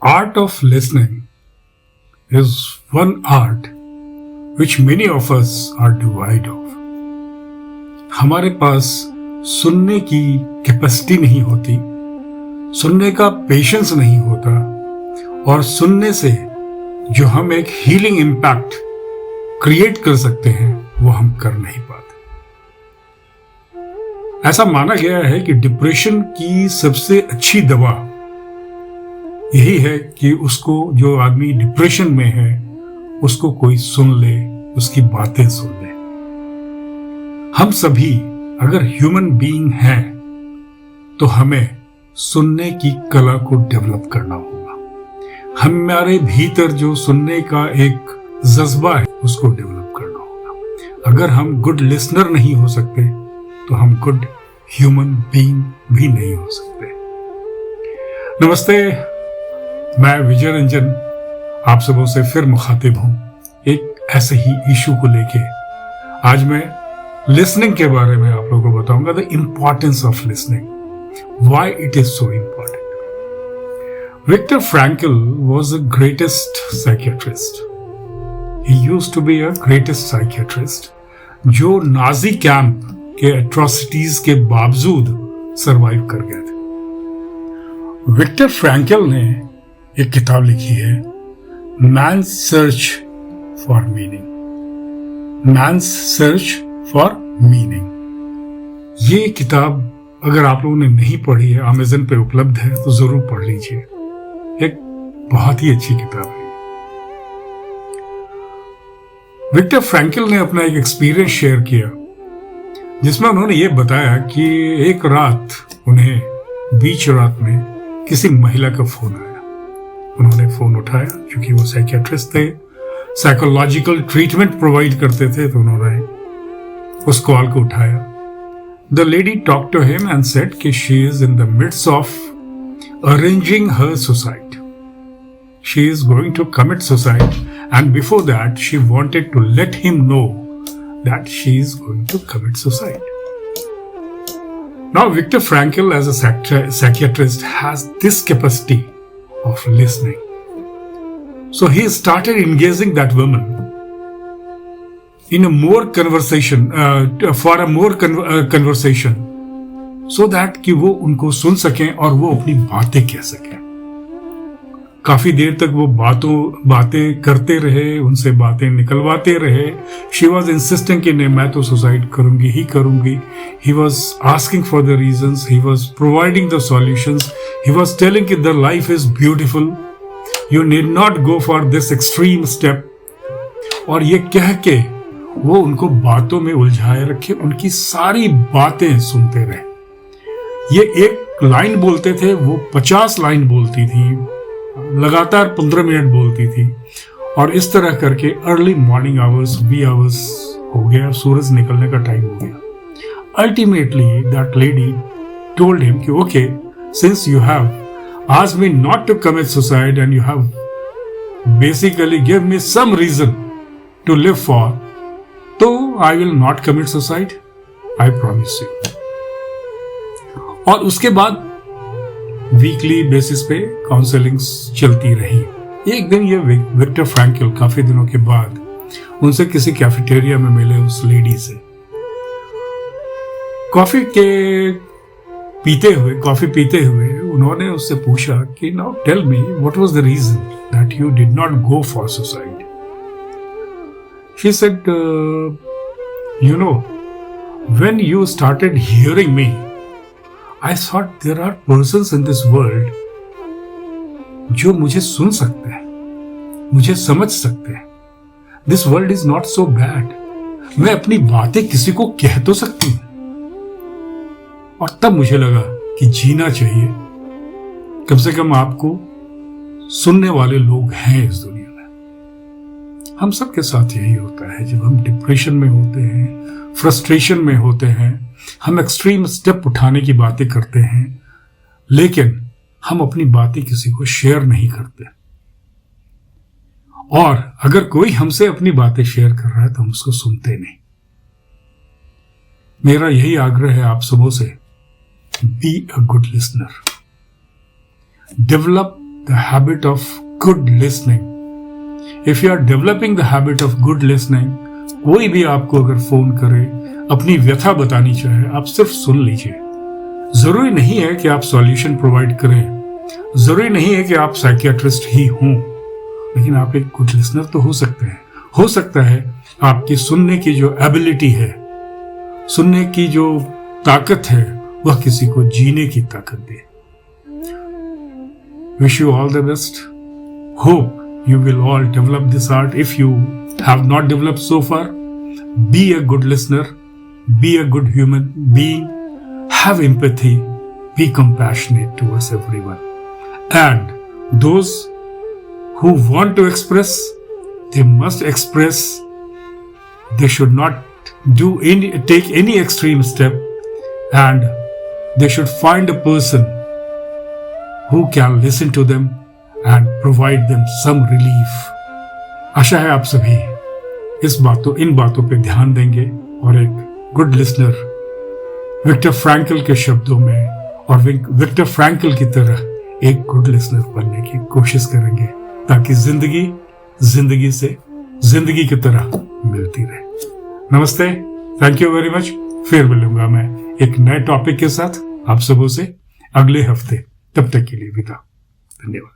art of listening is one art which many of us are devoid of. हमारे पास सुनने की capacity नहीं होती, सुनने का पेशेंस नहीं होता और सुनने से जो हम एक हीलिंग इम्पैक्ट क्रिएट कर सकते हैं वो हम कर नहीं पाते। ऐसा माना गया है कि डिप्रेशन की सबसे अच्छी दवा यही है कि उसको, जो आदमी डिप्रेशन में है, उसको कोई सुन ले, उसकी बातें सुन ले। हम सभी अगर ह्यूमन बीइंग हैं तो हमें सुनने की कला को डेवलप करना होगा। हमारे भीतर जो सुनने का एक जज्बा है उसको डेवलप करना होगा। अगर हम गुड लिसनर नहीं हो सकते तो हम गुड ह्यूमन बीइंग भी नहीं हो सकते। नमस्ते, मैं विजय रंजन आप सबों से फिर मुखातिब हूं एक ऐसे ही इशू को लेके। आज मैं लिसनिंग के बारे में आप लोगों को बताऊंगा, the importance of listening, why it is so important. Victor Frankl was the greatest psychiatrist. He used to be a greatest psychiatrist जो नाजी कैंप के एट्रोसिटीज के बावजूद सरवाइव कर गए थे। विक्टर फ्रैंकल ने एक किताब लिखी है, man's search for meaning. Man's search for meaning. ये किताब अगर आप लोगों ने नहीं पढ़ी है, अमेज़न पे उपलब्ध है, तो जरूर पढ़ लीजिए। एक बहुत ही अच्छी किताब है। विक्टर फ्रैंकल ने अपना एक एक्सपीरियंस शेयर किया जिसमें उन्होंने ये बताया कि एक रात उन्हें बीच रात में किसी महिला का फोन आया। उन्होंने फोन उठाया, क्योंकि वो साइकियाट्रिस्ट थे, साइकोलॉजिकल ट्रीटमेंट प्रोवाइड करते थे, तो उन्होंने उस कॉल को उठाया। The lady talk to him and said कि she is in the mids of arranging her suicide. She is going to commit suicide and before that she wanted to let him know that she is going to commit suicide. Now, Viktor Frankl, as a psychiatrist, has this capacity of listening. So he started engaging that woman in a more conversation, for a more conversation, so that कि वो उनको सुन सकें और वो अपनी बातें कह सकें। काफी देर तक वो बातें करते रहे, उनसे बातें निकलवाते रहे। शी वॉज इंसिस्टिंग कि नहीं, मैं तो सुसाइड करूंगी ही करूंगी। He was asking for the reasons, he was providing the solutions, he was telling कि the life is beautiful, you need not go for this extreme step. और ये कह के वो उनको बातों में उलझाए रखे, उनकी सारी बातें सुनते रहे। ये एक लाइन बोलते थे, वो 50 लाइन बोलती थी, लगातार 15 मिनट बोलती थी। और इस तरह करके early morning hours, wee hours हो गया, सूरज निकलने का टाइम हो गया। Ultimately that lady told him कि okay, since you have asked me not to commit suicide and you have basically give me some reason to live for, तो I will not commit suicide, I promise you. और उसके बाद weekly basis पे counsellings चलती रही। एक दिन ये विक्टर फ्रैंकल काफी दिनों के बाद उनसे किसी कैफेटेरिया में मिले उस लेडी से। कॉफी पीते हुए उन्होंने उससे पूछा कि now tell me what was the reason that you did not go for suicide. She said, you know, when you started hearing me, I thought there are persons in this world जो मुझे सुन सकते हैं, मुझे समझ सकते हैं। This world is not so bad. मैं अपनी बातें किसी को कह तो सकती हूँ। और तब मुझे लगा कि जीना चाहिए, कम से कम आपको सुनने वाले लोग हैं इस दुनिया में। हम सबके साथ यही होता है, जब हम डिप्रेशन में होते हैं, फ्रस्ट्रेशन में होते हैं, हम एक्सट्रीम स्टेप उठाने की बातें करते हैं, लेकिन हम अपनी बातें किसी को शेयर नहीं करते। और अगर कोई हमसे अपनी बातें शेयर कर रहा है तो हम उसको सुनते नहीं। मेरा यही आग्रह है आप सबों से, be a good listener, develop the habit of good listening. If you are developing the habit of good listening, कोई भी आपको अगर फोन करे, अपनी व्यथा बतानी चाहे, आप सिर्फ सुन लीजिए. जरूरी नहीं है कि आप सॉल्यूशन प्रोवाइड करें, जरूरी नहीं है कि आप साइकियाट्रिस्ट ही हों, लेकिन आप एक गुड लिसनर तो हो सकते हैं. हो सकता है आपकी सुनने की जो एबिलिटी है, सुनने की जो ताकत है, वह किसी को जीने की ताकत दे. Wish you all the best. Hope you will all develop this art. If you have not developed so far, be a good listener, be a good human being, have empathy, be compassionate towards everyone. And those who want to express, they must express. They should not take any extreme step, and they should find a person who can listen to them and provide them some relief. आशा है आप सभी इन बातों पे ध्यान देंगे और एक good listener Victor Frankel के शब्दों में और विक्टर फ्रैंकल की तरह एक गुड लिसनर बनने की कोशिश करेंगे, ताकि जिंदगी से जिंदगी की तरह मिलती रहे. नमस्ते, थैंक यू वेरी मच. फिर मिलूंगा मैं एक नए टॉपिक के साथ आप सबों से अगले हफ्ते. तब तक के लिए विदा. धन्यवाद.